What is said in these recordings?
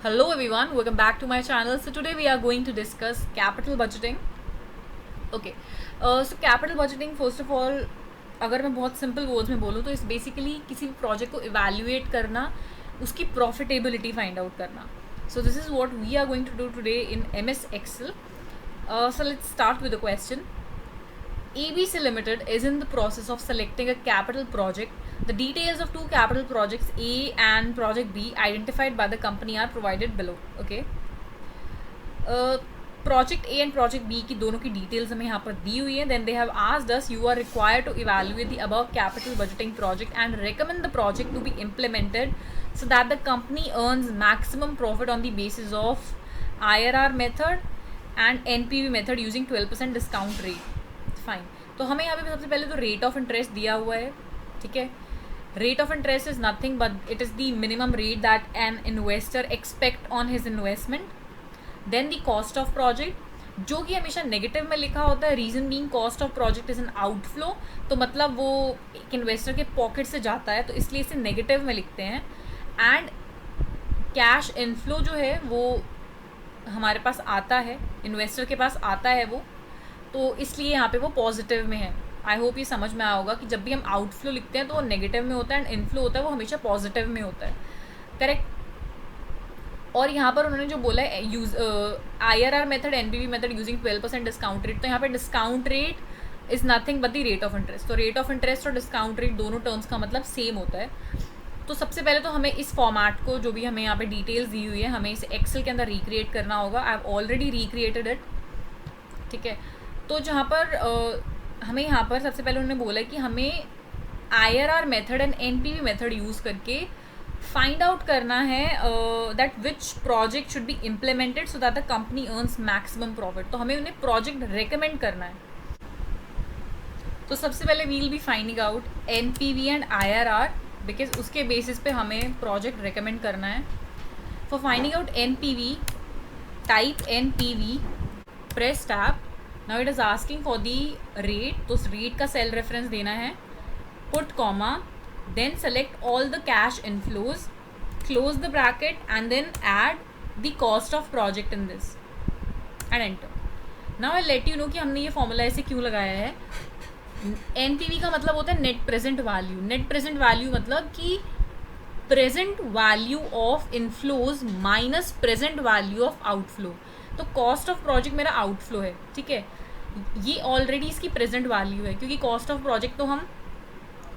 Hello everyone, welcome back to my channel. So today we are going to discuss capital budgeting. Okay, so capital budgeting first of all, अगर मैं बहुत simple words में बोलूँ तो इस basically किसी भी प्रोजेक्ट को इवैल्यूएट करना, उसकी प्रॉफिटेबिलिटी फाइंड आउट करना. So this is what we are going to do today in MS Excel. So let's start with the question. ABC Limited is in the process of selecting a capital project. The details of two capital projects A and project B identified by the company are provided below. Okay. Project A and project B की दोनों की details हमें यहाँ पर दी हुई है. Then they have asked us, you are required to evaluate the above capital budgeting project and recommend the project to be implemented so that the company earns maximum profit on the basis of IRR method and NPV method using 12% discount rate. Fine. तो हमें यहाँ पे सबसे पहले तो rate of interest दिया हुआ है. ठीक है. Rate of interest is nothing but it is the minimum rate that an investor expect on his investment. Then the cost of project, जो कि हमेशा नेगेटिव में लिखा होता है. Reason being cost of project is an outflow, तो मतलब वो एक इन्वेस्टर के पॉकेट से जाता है, तो इसलिए इसे नेगेटिव में लिखते हैं. एंड कैश इनफ्लो जो है वो हमारे पास आता है, इन्वेस्टर के पास आता है वो, तो इसलिए यहाँ पे वो पॉजिटिव में है. आई होप ये समझ में आया होगा कि जब भी हम आउटफ्लो लिखते हैं तो वो नेगेटिव में होता है एंड इनफ्लो होता है वो हमेशा पॉजिटिव में होता है. करेक्ट. और यहाँ पर उन्होंने जो बोला है use IRR method NPV method using 12% discount rate, तो यहाँ पे discount rate is nothing but the rate of interest. तो रेट ऑफ इंटरेस्ट और डिस्काउंट रेट दोनों टर्म्स का मतलब सेम होता है. तो सबसे पहले तो हमें इस फॉर्मेट को, जो भी हमें यहाँ पे डिटेल्स दी हुई है, हमें इसे एक्सेल के अंदर रिक्रिएट करना होगा. I have already recreated it. ठीक है. तो जहाँ पर हमें यहाँ पर सबसे पहले उन्होंने बोला कि हमें IRR method and NPV method use करके फाइंड आउट करना है that which project should be implemented so that the company earns maximum profit. तो हमें उन्हें प्रोजेक्ट रेकमेंड करना है. तो सबसे पहले we will be finding out NPV and IRR because उसके बेसिस पे हमें प्रोजेक्ट रेकमेंड करना है. For finding out NPV, type NPV, press tab. Now it is asking for the rate, तो उस रेट का सेल रेफरेंस देना है. Put comma, then select all the cash inflows, close the bracket and then add the cost of project in this and enter. Now I let you know कि हमने ये formula ऐसे क्यों लगाया है. NPV का मतलब होता है net present value. Net present value मतलब कि present value of inflows minus present value of outflow. तो कॉस्ट ऑफ प्रोजेक्ट मेरा आउटफ्लो है. ठीक है. ये ऑलरेडी इसकी प्रेजेंट वैल्यू है, क्योंकि कॉस्ट ऑफ प्रोजेक्ट तो हम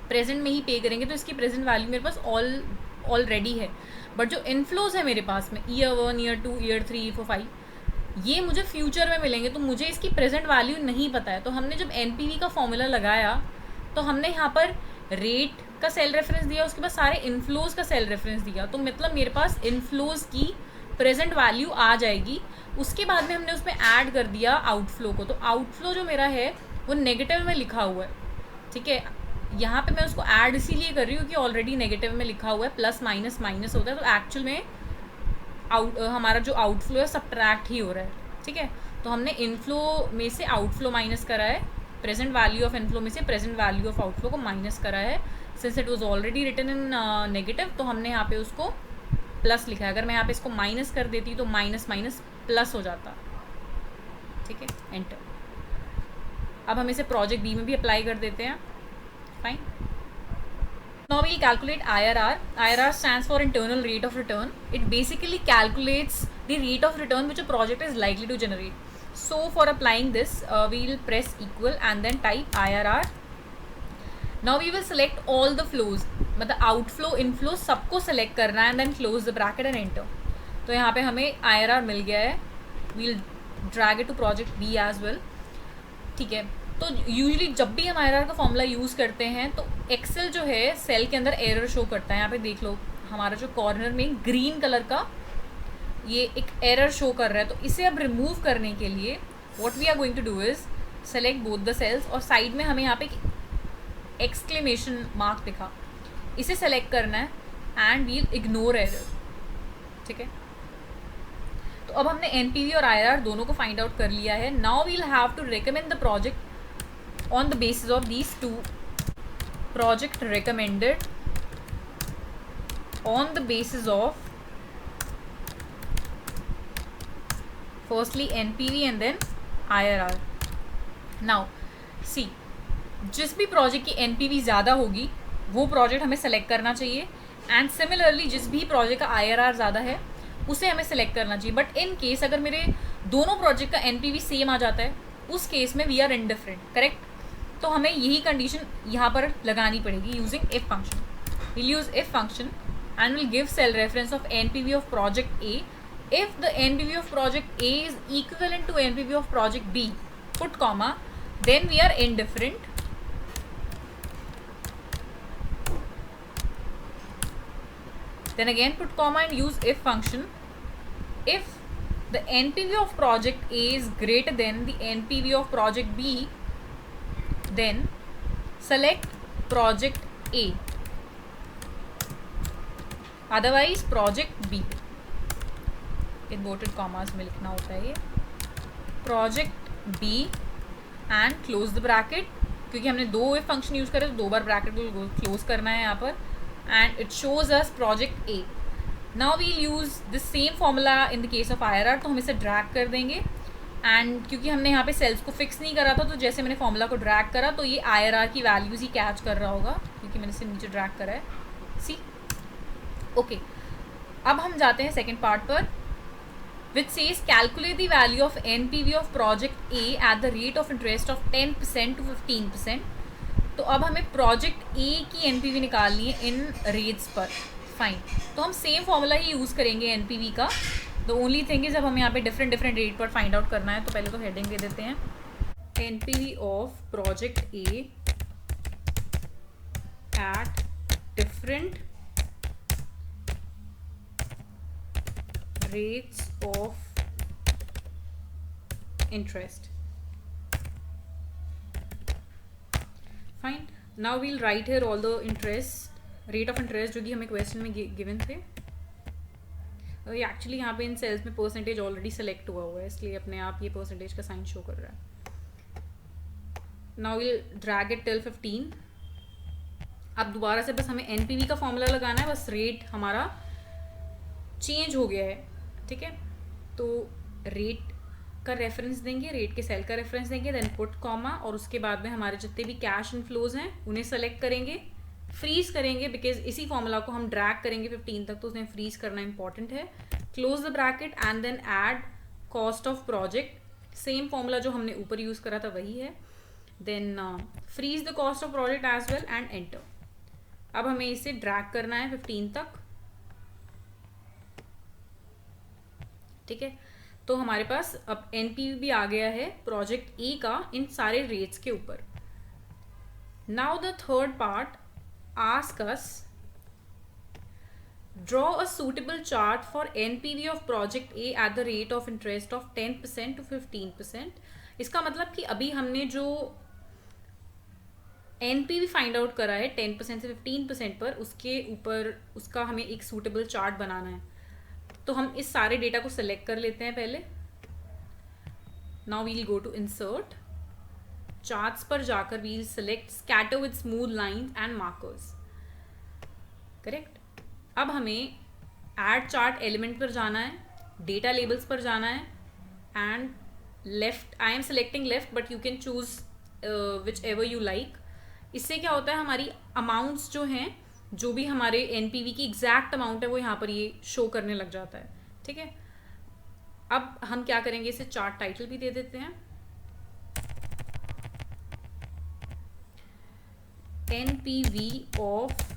प्रेजेंट में ही पे करेंगे, तो इसकी प्रेजेंट वैल्यू मेरे पास ऑलरेडी है. बट जो इनफ्लोज है मेरे पास में ईयर 1, ईयर 2, ईयर 3, 4, 5, ये मुझे फ्यूचर में मिलेंगे, तो मुझे इसकी प्रेजेंट वैल्यू नहीं पता है. तो हमने जब NPV का फॉर्मूला लगाया तो हमने यहाँ पर रेट का सेल रेफरेंस दिया, उसके बाद सारे इनफ्लोज का सेल रेफरेंस दिया, तो मतलब मेरे पास इनफ्लोज की प्रेजेंट वैल्यू आ जाएगी. उसके बाद में हमने उसमें ऐड कर दिया आउटफ्लो को, तो आउटफ्लो जो मेरा है वो नेगेटिव में लिखा हुआ है. ठीक है. यहाँ पे मैं उसको ऐड इसीलिए कर रही हूँ कि ऑलरेडी नेगेटिव में लिखा हुआ है, प्लस माइनस माइनस होता है, तो एक्चुअल में हमारा जो आउटफ्लो है सब्ट्रैक्ट ही हो रहा है. ठीक है. तो हमने इनफ्लो में से आउटफ्लो माइनस करा है, प्रेजेंट वैल्यू ऑफ इनफ्लो में से प्रेजेंट वैल्यू ऑफ आउटफ्लो को माइनस करा है. Since it was already written in negative, तो हमने यहाँ पे उसको प्लस लिखा है. अगर मैं यहाँ पे इसको माइनस कर देती तो माइनस माइनस प्लस हो जाता. ठीक है. एंटर. अब हम इसे प्रोजेक्ट बी में भी अप्लाई कर देते हैं. Fine. Now we calculate IRR. IRR stands for internal rate of return. It basically calculates the rate of return which a project is likely to generate. So for applying this, we will press equal and then type IRR. Now we will select all the flows, मतलब outflow inflow सबको select करना है and then close the bracket and enter. तो यहाँ पे हमें IRR मिल गया है. We'll drag it to project B as well. ठीक है. तो यूजुअली जब भी हम IRR का फॉर्मूला यूज़ करते हैं तो एक्सेल जो है सेल के अंदर एरर शो करता है. यहाँ पे देख लो हमारा जो कॉर्नर में ग्रीन कलर का ये एक एरर शो कर रहा है. तो इसे अब रिमूव करने के लिए what we are going to do is select both the cells और साइड में हमें यहाँ पे एक्सक्लेमेशन मार्क दिखा, इसे सेलेक्ट करना है एंड वील इग्नोर एरर. ठीक है. तो अब हमने NPV और IRR दोनों को फाइंड आउट कर लिया है. Now we'll have to recommend the project on the basis of these two. Project recommended on the basis of Firstly NPV and then IRR. Now see, जिस भी प्रोजेक्ट की NPV ज़्यादा होगी वो प्रोजेक्ट हमें सेलेक्ट करना चाहिए, एंड सिमिलरली जिस भी प्रोजेक्ट का IRR ज़्यादा है उसे हमें सेलेक्ट करना चाहिए. बट इन केस अगर मेरे दोनों प्रोजेक्ट का NPV सेम आ जाता है, उस केस में वी आर इनडिफरेंट. करेक्ट. तो हमें यही कंडीशन यहाँ पर लगानी पड़ेगी using if function. Will use if function and will give cell reference of NPV of project A. If the NPV of project A is equivalent to NPV of project B, put comma, then we are indifferent. Then again put comma and use if function. If the NPV of project A is greater than the NPV of project B, then select project A. Otherwise project B. Inverted commas में लिखना होता है ये. Project B and close the bracket, क्योंकि हमने दो if function use करे तो दो बार ब्रैकेट को क्लोज करना है यहाँ पर. And it shows us project A. Now we'll use the same formula in the case of IRR. तो हम इसे ड्रैग कर देंगे, एंड क्योंकि हमने यहाँ पे सेल्स को फिक्स नहीं करा था, तो जैसे मैंने फॉर्मूला को ड्रैग करा तो ये IRR की वैल्यूज़ ही कैच कर रहा होगा, क्योंकि मैंने इसे नीचे ड्रैग करा है. सी ओके. अब हम जाते हैं सेकेंड पार्ट पर, which says calculate the value of NPV of project A at the rate of interest of 10% to 15%. तो अब हमें प्रोजेक्ट ए की NPV निकालनी है इन रेट्स पर. फाइन. तो हम सेम फॉर्मूला ही यूज़ करेंगे NPV का. द ओनली थिंग इज अब हमें यहाँ पे डिफरेंट रेट पर फाइंड आउट करना है. तो पहले तो हेडिंग दे देते हैं, NPV of project A at different rates of interest. Fine. Now we'll write here all the interest, rate of interest जो कि हमें क्वेश्चन में गिवन थे. एक्चुअली यहाँ पे इन सेल्स में परसेंटेज ऑलरेडी सेलेक्ट हुआ है, इसलिए अपने आप ये परसेंटेज का साइन शो कर रहा है. Now we'll drag it till 15. अब दोबारा से बस हमें NPV का फॉर्मूला लगाना है, बस रेट हमारा चेंज हो गया है. ठीक है. तो रेट का रेफरेंस देंगे, रेट के सेल का रेफरेंस देंगे, देन पुट कॉमा, और उसके बाद में हमारे जितने भी कैश इनफ्लोज हैं उन्हें सेलेक्ट करेंगे, फ्रीज करेंगे, बिकॉज इसी फॉर्मूला को हम ड्रैग करेंगे 15 तक, तो उसमें फ्रीज करना इंपॉर्टेंट है. Close the bracket and then add cost of project. Same formula जो हमने ऊपर यूज करा था वही है. Then freeze the cost of project as well and enter. अब हमें इसे ड्रैग करना है 15 तक. ठीक है. तो हमारे पास अब NPV भी आ गया है प्रोजेक्ट ए का इन सारे रेट्स के ऊपर. Now the third part ask us draw a suitable chart for NPV of project A at the rate of interest of 10% to 15%. इसका मतलब कि अभी हमने जो NPV फाइंड आउट करा है 10% से 15% पर, उसके ऊपर उसका हमें एक सूटेबल चार्ट बनाना है. तो हम इस सारे डेटा को सिलेक्ट कर लेते हैं पहले. Now we'll go to insert, charts पर जाकर we'll select scatter with smooth lines and markers. Correct. अब हमें ऐड चार्ट एलिमेंट पर जाना है, डेटा लेबल्स पर जाना है, and left, I am selecting left but you can choose which ever you like. इससे क्या होता है, हमारी अमाउंट्स जो हैं, जो भी हमारे NPV की एग्जैक्ट अमाउंट है वो यहाँ पर ये शो करने लग जाता है. ठीक है. अब हम क्या करेंगे, इसे चार्ट टाइटल भी दे देते हैं, NPV of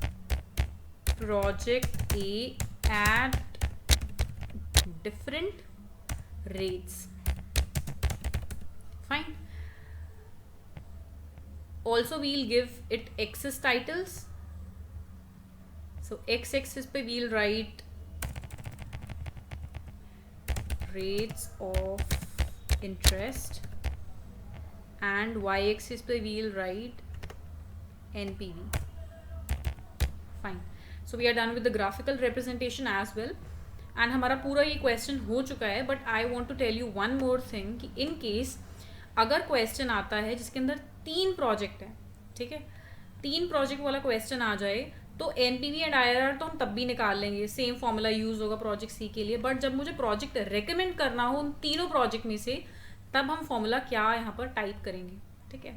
project A at different rates. Fine. Also we'll give it axis titles. So x-axis पे we'll write rates of interest and y-axis पे we'll write NPV. Fine. So we are done with the graphical representation as well. And हमारा पूरा ये question हो चुका है. But I want to tell you one more thing कि in case अगर question आता है जिसके अंदर 3 प्रोजेक्ट हैं, ठीक है, 3 प्रोजेक्ट वाला क्वेश्चन आ जाए, तो एनपीवी एंड आईआरआर तो हम तब भी निकाल लेंगे, सेम फॉर्मूला यूज होगा प्रोजेक्ट सी के लिए, बट जब मुझे प्रोजेक्ट रेकमेंड करना हो उन तीनों प्रोजेक्ट में से, तब हम फॉर्मूला क्या यहाँ पर टाइप करेंगे, ठीक है।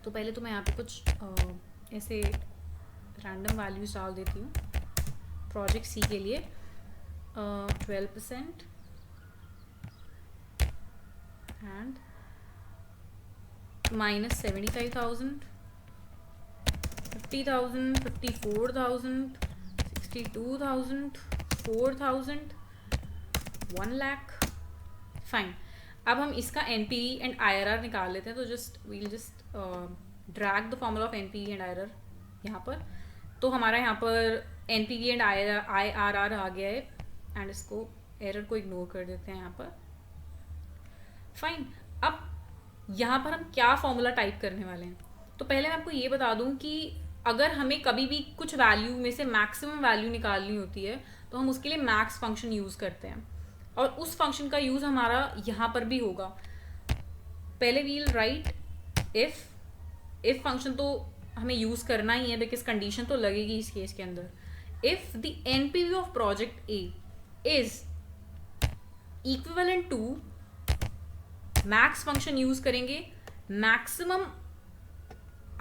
तो पहले तो मैं यहाँ पे कुछ ऐसे रैंडम वैल्यूज डाल देती हूँ प्रोजेक्ट सी के लिए। 12% and minus 75,000, 50,000, 54,000, 62,000, 4,000, 1 lakh। फाइन, अब हम इसका एनपीवी एंड आईआरआर निकाल लेते हैं। तो we'll just drag the formula of NPV and IRR यहाँ पर। तो हमारा यहाँ पर एनपीवी एंड आईआरआर आ गया है, एंड इसको एरर को इग्नोर कर देते हैं यहाँ पर। फाइन, अब यहाँ पर हम क्या फॉर्मूला टाइप करने वाले हैं। तो पहले मैं आपको ये बता दूं कि अगर हमें कभी भी कुछ वैल्यू में से मैक्सिमम वैल्यू निकालनी होती है तो हम उसके लिए मैक्स फंक्शन यूज़ करते हैं, और उस फंक्शन का यूज़ हमारा यहाँ पर भी होगा। पहले वील राइट इफ फंक्शन तो हमें यूज़ करना ही है, बिकॉज कंडीशन तो लगेगी इस केस के अंदर। If the NPV of project A is equivalent to, max function use करेंगे, maximum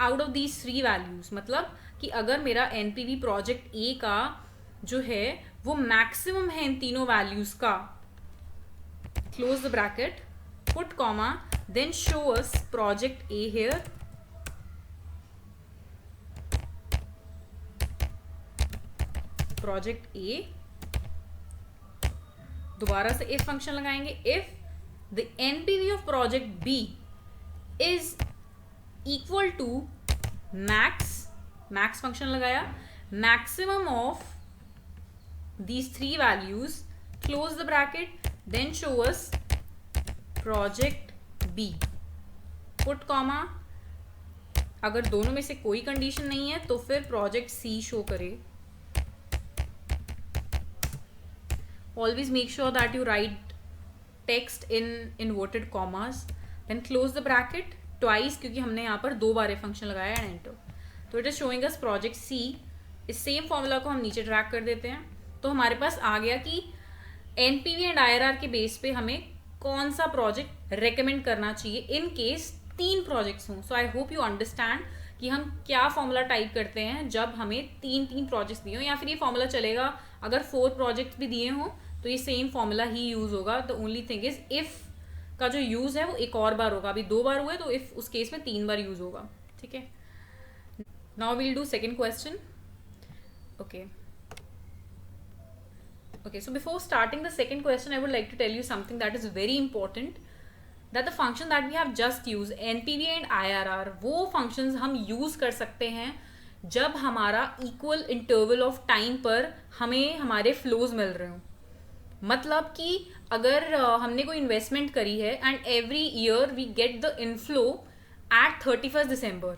out of these 3 values. मतलब कि अगर मेरा एनपीवी प्रोजेक्ट ए का जो है वो मैक्सिमम है इन तीनों वैल्यूज का, close the bracket, put comma, then show us project A here, project A, दोबारा से इफ फंक्शन लगाएंगे, if the NPV of project B is equal to max function लगाया, maximum of these 3 values, close the bracket, then show us project B, put comma, अगर दोनों में से कोई condition नहीं है तो फिर प्रोजेक्ट सी शो करे। Always make sure that you write text in inverted commas, then close the bracket twice, क्योंकि हमने यहाँ पर 2 बार फंक्शन लगाया एंड एंटर। तो it is showing us project C. इस सेम फॉर्मूला को हम नीचे ड्रैग कर देते हैं। तो हमारे पास आ गया कि एनपीवी एंड आईआरआर के बेस पे हमें कौन सा प्रोजेक्ट रेकमेंड करना चाहिए इन केस 3 प्रोजेक्ट्स हों। सो आई होप यू अंडरस्टैंड कि हम क्या फॉर्मूला टाइप करते हैं जब हमें 3 प्रोजेक्ट्स दिए हों, या फिर ये फॉर्मूला चलेगा अगर 4 प्रोजेक्ट्स भी दिए हों तो ये सेम फॉर्मूला ही यूज होगा। The only thing is if का जो यूज है वो एक और बार होगा, अभी 2 बार हुए तो इफ उस केस में 3 बार यूज होगा, ठीक है। Now we'll do second question. Okay, so before starting the second question, I would like to tell you something that is very important, that the function that we have just used, NPV and IRR, वो functions हम use कर सकते हैं जब हमारा equal interval of time पर हमें हमारे flows मिल रहे हों। मतलब कि अगर हमने कोई इन्वेस्टमेंट करी है and every year we get the inflow at 31 December,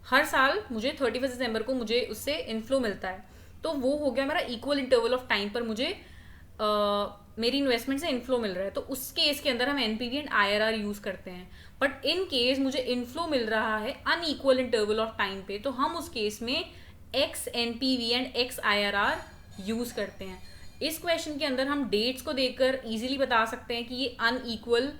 हर साल मुझे 31 दिसंबर को मुझे उससे इनफ्लो मिलता है, तो वो हो गया मेरा इक्वल इंटरवल ऑफ टाइम पर मुझे मेरी इन्वेस्टमेंट से इनफ्लो मिल रहा है। तो उस केस के अंदर हम एनपीवी एंड आईआरआर यूज करते हैं। बट इन केस मुझे इनफ्लो मिल रहा है अनइक्वल इंटरवल ऑफ टाइम पे, तो हम उस केस में x NPV and x IRR use करते हैं। इस क्वेश्चन के अंदर हम डेट्स को देखकर इजीली बता सकते हैं कि ये अनइक्वल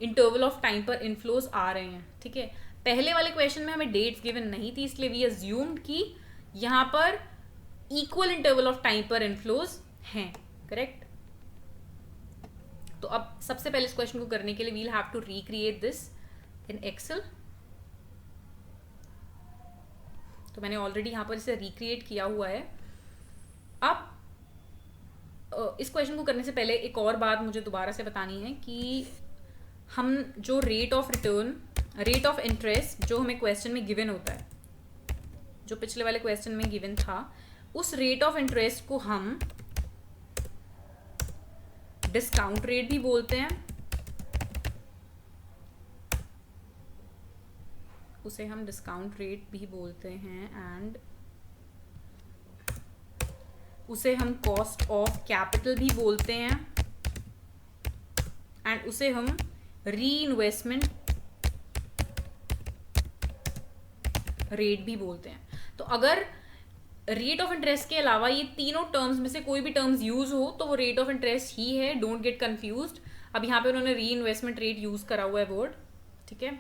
इंटरवल ऑफ टाइम पर इनफ्लोज आ रहे हैं, ठीक है। पहले वाले क्वेश्चन में हमें डेट्स गिवन नहीं थी, इसलिए वी अज्यूम्ड कि यहाँ पर इक्वल इंटरवल ऑफ टाइम पर इनफ्लोज हैं, करेक्ट। तो अब सबसे पहले इस क्वेश्चन को करने के लिए we'll have to recreate this in Excel. तो मैंने ऑलरेडी यहाँ पर इसे रिक्रिएट किया हुआ है। अब इस क्वेश्चन को करने से पहले एक और बात मुझे दोबारा से बतानी है कि हम जो rate of return, rate of interest जो हमें क्वेश्चन में गिवन होता है, जो पिछले वाले क्वेश्चन में गिवन था, उस रेट ऑफ इंटरेस्ट को हम डिस्काउंट रेट भी बोलते हैं, उसे हम डिस्काउंट रेट भी बोलते हैं, एंड उसे हम कॉस्ट ऑफ कैपिटल भी बोलते हैं, एंड उसे हम री इन्वेस्टमेंट रेट भी बोलते हैं। तो अगर रेट ऑफ इंटरेस्ट के अलावा ये तीनों टर्म्स में से कोई भी टर्म्स यूज हो तो वो रेट ऑफ इंटरेस्ट ही है, डोंट गेट कंफ्यूज्ड। अब यहाँ पे उन्होंने री इन्वेस्टमेंट रेट यूज करा हुआ है वर्ड, ठीक है।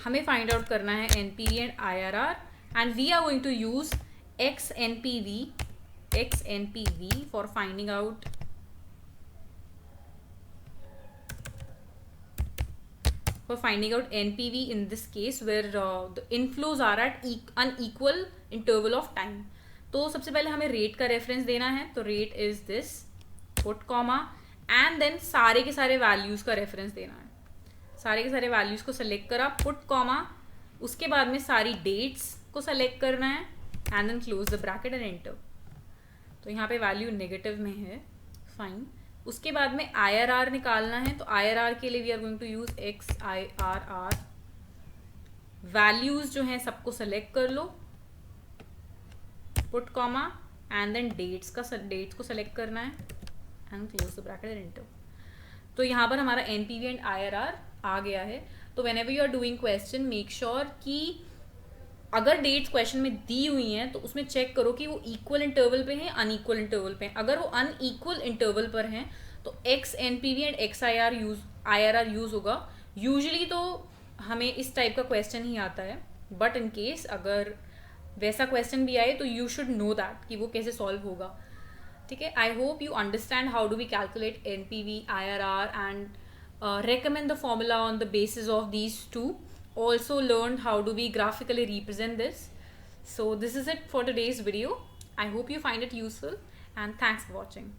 हमें फाइंड आउट करना है NPV and IRR, and we are going to use X NPV for finding out NPV in this case where the inflows are at unequal interval of time। तो सबसे पहले हमें रेट का रेफरेंस देना है, तो rate is this, put comma, and then सारे के सारे वैल्यूज का रेफरेंस देना है। सारे के सारे वैल्यूज को सेलेक्ट करा, पुट कॉमा, उसके बाद में सारी डेट्स को सेलेक्ट करना है and then close the bracket and enter. तो यहाँ पे वैल्यू नेगेटिव में है, फाइन। उसके बाद में IRR निकालना है, तो IRR के लिए we are going to use XIRR। Values जो हैं सबको सेलेक्ट कर लो, put comma, and then dates को सेलेक्ट करना है and close the bracket and enter. तो यहाँ पर हमारा NPV एंड IRR आ गया है। तो whenever you are doing question, make sure कि अगर डेट्स क्वेश्चन में दी हुई हैं तो उसमें चेक करो कि वो इक्वल इंटरवल पे हैं, अनइक्वल इंटरवल पे हैं। अगर वो अनइक्वल इंटरवल पर हैं तो x NPV and IRR use होगा। यूजुअली तो हमें इस टाइप का क्वेश्चन ही आता है, बट इन केस अगर वैसा क्वेश्चन भी आए तो यू शुड नो दैट कि वो कैसे सॉल्व होगा, ठीक है। I hope you understand how do we calculate NPV, IRR and recommend the formula on the basis of these two. Also learned how do we graphically represent this. So this is it for today's video. I hope you find it useful and thanks for watching.